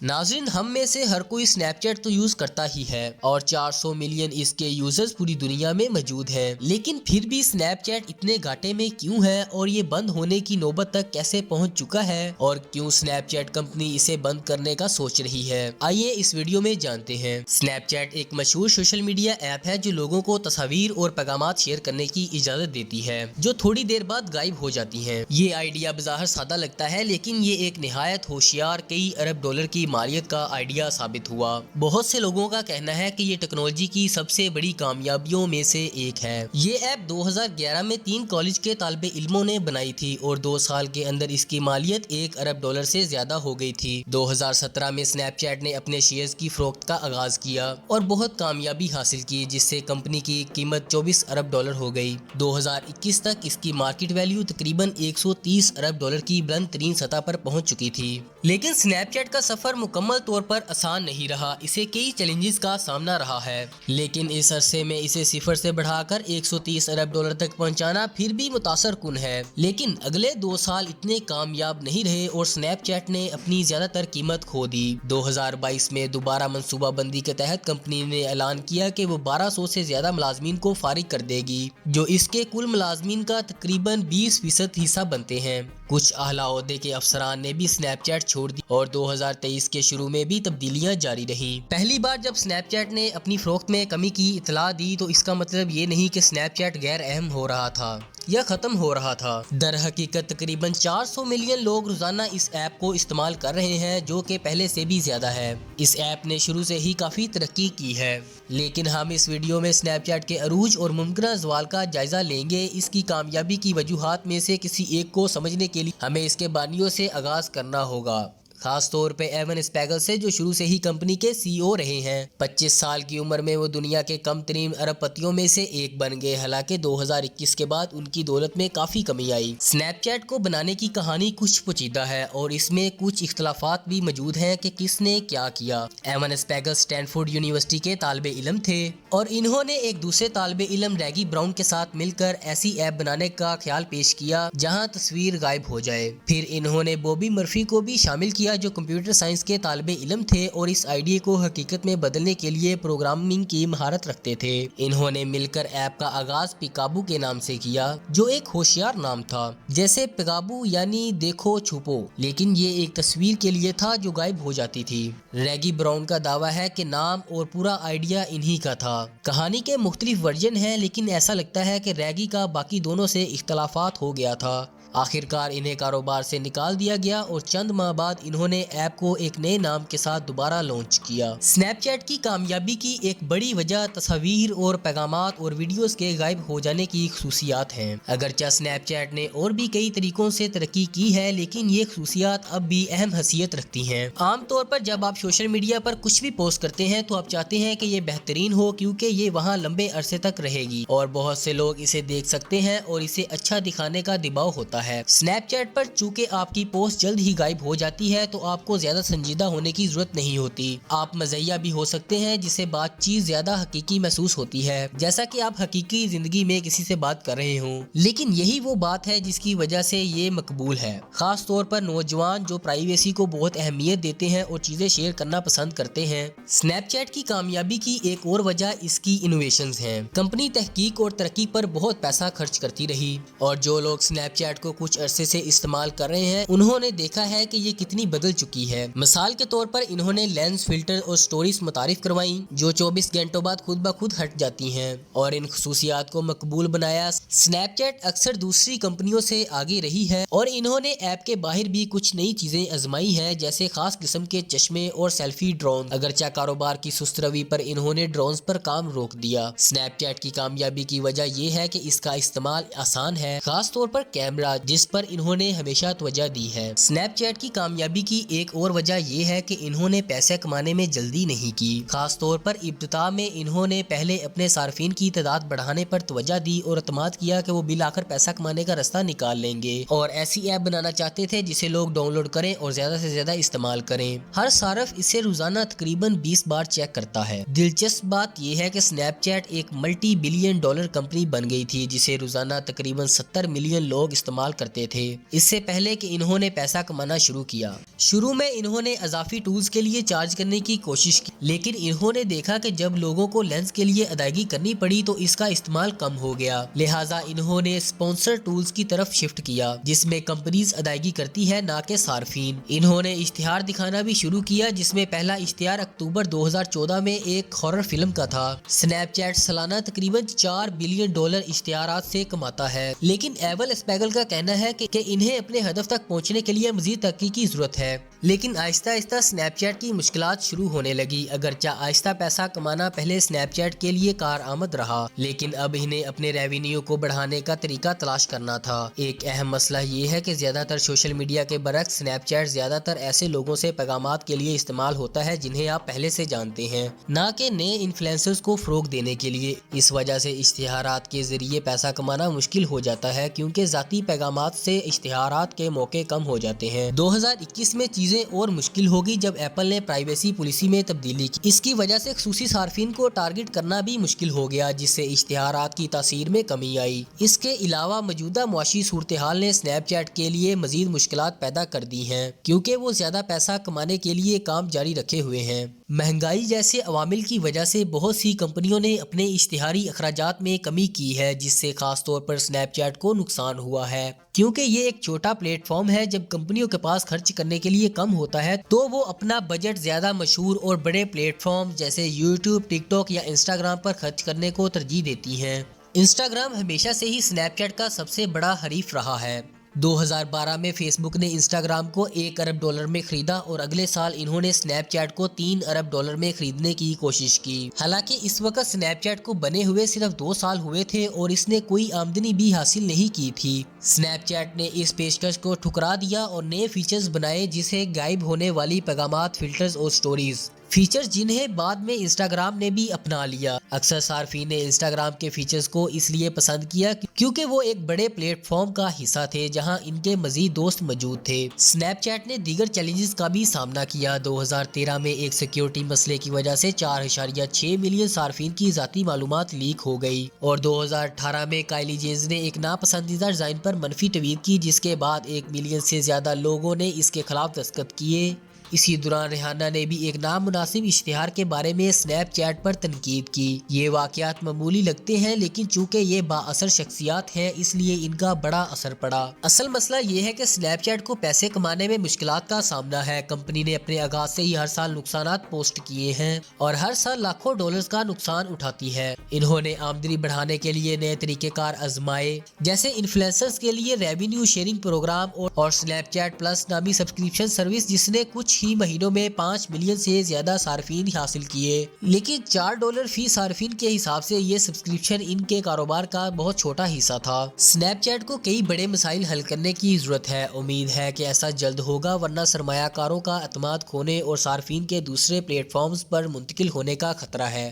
नाज़रीन, हम में से हर कोई स्नैपचैट तो यूज करता ही है और 400 मिलियन इसके यूजर्स पूरी दुनिया में मौजूद हैं। लेकिन फिर भी स्नैपचैट इतने घाटे में क्यों है और ये बंद होने की नौबत तक कैसे पहुंच चुका है और क्यों स्नैपचैट कंपनी इसे बंद करने का सोच रही है, आइए इस वीडियो में जानते हैं। स्नैपचैट एक मशहूर सोशल मीडिया ऐप है जो लोगों को तस्वीर और पैगामात शेयर करने की इजाजत देती है जो थोड़ी देर बाद गायब हो जाती हैं। ये आइडिया बज़ाहिर सादा लगता है, लेकिन ये एक निहायत होशियार कई अरब डॉलर की मालियत का आइडिया साबित हुआ। बहुत से लोगों का कहना है कि ये टेक्नोलॉजी की सबसे बड़ी कामयाबियों में से एक है। ये ऐप 2011 में 3 कॉलेज के तालिबे इल्मों ने बनाई थी और 2 साल के अंदर इसकी मालियत 1 अरब डॉलर से ज्यादा हो गई थी। 2017 में स्नैपचैट ने अपने शेयर्स की फरोख्त का आगाज किया और बहुत कामयाबी हासिल की, जिससे कंपनी की कीमत 24 अरब डॉलर हो गई। 2021 तक इसकी मार्केट वैल्यू तकरीबन 130 अरब डॉलर की बुलंद तरीन सतह पर पहुंच चुकी थी। लेकिन स्नैपचैट का सफर मुकम्मल तौर पर आसान नहीं रहा। इसे कई चैलेंजेस का सामना रहा है, लेकिन इस अरसे में इसे सिफर से बढ़ाकर 130 अरब डॉलर तक पहुंचाना फिर भी मुतासर कुन है। लेकिन अगले 2 साल इतने कामयाब नहीं रहे और स्नैपचैट ने अपनी ज्यादातर कीमत खो दी। 2022 में दोबारा मनसूबाबंदी के तहत कंपनी ने ऐलान किया कि वो 1200 से ज्यादा मुलाजमीन को फारिग कर देगी, जो इसके कुल मुलाजमीन का तकरीबन 20% हिस्सा बनते हैं। कुछ आला ओहदे के अफसरान ने भी स्नैपचैट छोड़ दी और 2023 के शुरू में भी तब्दीलियां जारी रही। पहली बार जब स्नैपचैट ने अपनी फरोख्त में कमी की इतला दी तो इसका मतलब ये नहीं कि स्नैपचैट गैर अहम हो रहा था या खत्म हो रहा था। दर हकीकत तकरीबन 400 मिलियन लोग रोजाना इस ऐप को इस्तेमाल कर रहे हैं, जो कि पहले से भी ज्यादा है। इस ऐप ने शुरू से ही काफी तरक्की की है, लेकिन हम इस वीडियो में स्नैपचैट के अरूज और मुमकिन ज़वाल का जायजा लेंगे। इसकी कामयाबी की वजूहात में से किसी एक को समझने के लिए हमें इसके बानियों से आगाज करना होगा, खास तौर पे एवन स्पैगल से, जो शुरू से ही कंपनी के सीईओ रहे हैं। 25 साल की उम्र में वो दुनिया के कम तरीन अरबपतियों में से एक बन गए। हालांकि 2021 के बाद उनकी दौलत में काफी कमी आई। स्नैपचैट को बनाने की कहानी कुछ पेचीदा है और इसमें कुछ इख्तलाफात भी मौजूद हैं कि किसने क्या किया। एवन स्पैगल स्टैनफोर्ड यूनिवर्सिटी के तालिबे इल्म थे और इन्होंने एक दूसरे तालिबे इल्म रैगी ब्राउन के साथ मिलकर ऐसी ऐप बनाने का ख्याल पेश किया जहाँ तस्वीर गायब हो जाए। फिर इन्होंने बॉबी मर्फी को भी शामिल किया जो कंप्यूटर साइंस के तालिबे इल्म थे और इस आइडिया को हकीकत में बदलने के लिए प्रोग्रामिंग की महारत रखते थे। इन्होंने मिलकर ऐप का आगाज पिकाबू के नाम से किया, जो एक होशियार नाम था, जैसे पिकाबू यानी देखो छुपो, लेकिन ये एक तस्वीर के लिए था जो गायब हो जाती थी। रैगी ब्राउन का दावा है कि नाम और पूरा आइडिया इन्हीं का था। कहानी के मुख्तलिफ वर्जन हैं, लेकिन ऐसा लगता है कि रैगी का बाकी दोनों से इख्तलाफात हो गया था। आखिरकार इन्हें कारोबार से निकाल दिया गया और चंद माह बाद इन्होंने ऐप को एक नए नाम के साथ दोबारा लॉन्च किया। स्नैपचैट की कामयाबी की एक बड़ी वजह तस्वीर और पैगामात और वीडियोस के गायब हो जाने की खसूसियात हैं। अगरचे स्नैपचैट ने और भी कई तरीकों से तरक्की की है, लेकिन ये खसूसियात अब भी अहम हैसियत रखती हैं। आमतौर पर जब आप सोशल मीडिया पर कुछ भी पोस्ट करते हैं तो आप चाहते हैं कि ये बेहतरीन हो, क्योंकि ये वहाँ लंबे अरसे तक रहेगी और बहुत से लोग इसे देख सकते हैं और इसे अच्छा दिखाने का दबाव होता है। स्नैपचैट पर चूंकि आपकी पोस्ट जल्द ही गायब हो जाती है तो आपको ज्यादा संजीदा होने की जरूरत नहीं होती। आप मज़ाहिया भी हो सकते हैं, जिससे बातचीत ज्यादा हकीकी महसूस होती है, जैसा कि आप हकीकी जिंदगी में किसी से बात कर रहे हों। लेकिन यही वो बात है जिसकी वजह से ये मकबूल है, खास तौर पर नौजवान जो प्राइवेसी को बहुत अहमियत देते हैं और चीजें शेयर करना पसंद करते हैं। स्नैपचैट की कामयाबी की एक और वजह इसकी इनोवेशंस हैं। कंपनी तहकीक और तरक्की पर बहुत पैसा खर्च करती रही और जो लोग स्नैपचैट को कुछ अरसे से इस्तेमाल कर रहे हैं उन्होंने देखा है कि ये कितनी बदल चुकी है। मिसाल के तौर पर इन्होंने लेंस, फिल्टर और स्टोरीज मुतारिफ करवाई जो 24 घंटों बाद खुद ब खुद हट जाती हैं और इन खसूसियात को मकबूल बनाया। स्नैपचैट अक्सर दूसरी कंपनियों से आगे रही है और इन्होंने ऐप के बाहर भी कुछ नई चीजें आजमाई है, जैसे खास किस्म के चश्मे और सेल्फी ड्रोन। अगरचे कारोबार की सुस्त रवि पर इन्होंने ड्रोन पर काम रोक दिया। स्नैपचैट की कामयाबी की वजह यह है कि इसका इस्तेमाल आसान है, खास तौर पर कैमरा, जिस पर इन्होंने हमेशा तवज्जो दी है। स्नैपचैट की कामयाबी की एक और वजह यह है कि इन्होंने पैसे कमाने में जल्दी नहीं की। खास तौर पर इब्तिदा में इन्होंने पहले अपने सार्फिन की तादाद बढ़ाने पर तवज्जो दी और एतमाद किया कि वो बिल आखिर पैसा कमाने का रास्ता निकाल लेंगे और ऐसी ऐप बनाना चाहते थे जिसे लोग डाउनलोड करें और ज्यादा से ज्यादा इस्तेमाल करें। हर सार्फ इसे रोजाना तकरीबन 20 बार चेक करता है। दिलचस्प बात यह है कि स्नैपचैट एक मल्टी बिलियन डॉलर कंपनी बन गई थी जिसे रोजाना तकरीबन 70 मिलियन लोग इस्तेमाल استعمال کرتے تھے اس سے پہلے کہ انہوں نے پیسہ کمانا شروع کیا۔ شروع میں انہوں نے اضافی ٹولز کے لیے چارج کرنے کی کوشش کی، لیکن انہوں نے دیکھا کہ جب لوگوں کو لینس کے لیے ادائیگی کرنی پڑی تو اس کا استعمال کم ہو گیا، لہٰذا انہوں نے اسپانسر ٹولز کی طرف شفٹ کیا جس میں کمپنیز ادائیگی کرتی ہے نہ کہ صارفین۔ انہوں نے اشتہار دکھانا بھی شروع کیا، جس میں پہلا اشتہار اکتوبر 2014 میں ایک ہارر فلم کا تھا۔ سنیپ چیٹ سالانہ تقریباً $4 بلین اشتہارات سے کماتا ہے، لیکن ایول اسپیگل کا کہنا ہے کہ انہیں اپنے ہدف تک پہنچنے کے لیے مزید تحقیق کی ضرورت ہے۔ لیکن آہستہ آہستہ سنیپ چیٹ کی مشکلات شروع ہونے لگی۔ اگرچہ آہستہ پیسہ کمانا پہلے سنیپ چیٹ کے لیے کارآمد رہا، لیکن اب انہیں اپنے ریونیو کو بڑھانے کا طریقہ تلاش کرنا تھا۔ ایک اہم مسئلہ یہ ہے کہ زیادہ تر سوشل میڈیا کے برعکس سنیپ چیٹ زیادہ تر ایسے لوگوں سے پیغامات کے لیے استعمال ہوتا ہے جنہیں آپ پہلے سے جانتے ہیں، نہ کہ نئے انفلوئنسرز کو فروغ دینے کے لیے۔ اس وجہ سے اشتہارات کے ذریعے پیسہ کمانا مشکل ہو جاتا ہے، کیونکہ ذاتی پیغامات سے اشتہارات کے موقع کم ہو جاتے ہیں۔ 2021 میں چیزیں اور مشکل ہوگی جب ایپل نے پرائیویسی پالیسی میں تبدیلی کی۔ اس کی وجہ سے خصوصی صارفین کو ٹارگٹ کرنا بھی مشکل ہو گیا، جس سے اشتہارات کی تاثیر میں کمی آئی۔ اس کے علاوہ موجودہ معاشی صورتحال نے سنیپ چیٹ کے لیے مزید مشکلات پیدا کر دی ہیں، کیونکہ وہ زیادہ پیسہ کمانے کے لیے کام جاری رکھے ہوئے ہیں۔ مہنگائی جیسے عوامل کی وجہ سے بہت سی کمپنیوں نے اپنے اشتہاری اخراجات میں کمی کی ہے، جس سے خاص طور پر سنیپ چیٹ کو نقصان ہوا ہے، کیونکہ یہ ایک چھوٹا پلیٹ فارم ہے۔ جب کمپنیوں کے پاس خرچ کرنے کے لیے کم ہوتا ہے تو وہ اپنا بجٹ زیادہ مشہور اور بڑے پلیٹ فارم جیسے یوٹیوب، ٹک ٹاک یا انسٹاگرام پر خرچ کرنے کو ترجیح دیتی ہیں۔ انسٹاگرام ہمیشہ سے ہی سنیپ چیٹ کا سب سے بڑا حریف رہا ہے۔ 2012 میں فیس بک نے انسٹاگرام کو $1 ارب میں خریدا اور اگلے سال انہوں نے سنیپ چیٹ کو $3 ارب میں خریدنے کی کوشش کی۔ حالانکہ اس وقت سنیپ چیٹ کو بنے ہوئے صرف 2 سال ہوئے تھے اور اس نے کوئی آمدنی بھی حاصل نہیں کی تھی، سنیپ چیٹ نے اس پیشکش کو ٹھکرا دیا اور نئے فیچرز بنائے، جسے غائب ہونے والی پیغامات، فلٹرز اور سٹوریز، فیچرز جنہیں بعد میں انسٹاگرام نے بھی اپنا لیا۔ اکثر صارفین نے انسٹاگرام کے فیچرز کو اس لیے پسند کیا کیونکہ وہ ایک بڑے پلیٹ فارم کا حصہ تھے جہاں ان کے مزید دوست موجود تھے۔ سنیپ چیٹ نے دیگر چیلنجز کا بھی سامنا کیا۔ 2013 میں ایک سیکیورٹی مسئلے کی وجہ سے 4.6 ملین صارفین کی ذاتی معلومات لیک ہو گئی، اور 2018 میں کائلی جینر نے ایک ناپسندیدہ ڈیزائن پر منفی ٹویٹ کی، جس کے بعد 1 ملین سے زیادہ لوگوں نے اس کے خلاف دستخط کیے۔ اسی دوران ریحانہ نے بھی ایک نامناسب اشتہار کے بارے میں سنیپ چیٹ پر تنقید کی۔ یہ واقعات معمولی لگتے ہیں، لیکن چونکہ یہ با اثر شخصیات ہیں اس لیے ان کا بڑا اثر پڑا۔ اصل مسئلہ یہ ہے کہ سنیپ چیٹ کو پیسے کمانے میں مشکلات کا سامنا ہے۔ کمپنی نے اپنے آغاز سے ہی ہر سال نقصانات پوسٹ کیے ہیں اور ہر سال لاکھوں ڈالرز کا نقصان اٹھاتی ہے۔ انہوں نے آمدنی بڑھانے کے لیے نئے طریقہ کار آزمائے، جیسے انفلوئنسرز کے لیے ریونیو شیئرنگ پروگرام اور سنیپ چیٹ پلس نامی سبسکرپشن سروس، جس نے کچھ ہی مہینوں میں 5 ملین سے زیادہ صارفین حاصل کیے، لیکن $4 فی صارفین کے حساب سے یہ سبسکرپشن ان کے کاروبار کا بہت چھوٹا حصہ تھا۔ سنیپ چیٹ کو کئی بڑے مسائل حل کرنے کی ضرورت ہے۔ امید ہے کہ ایسا جلد ہوگا، ورنہ سرمایہ کاروں کا اعتماد کھونے اور صارفین کے دوسرے پلیٹ فارمز پر منتقل ہونے کا خطرہ ہے۔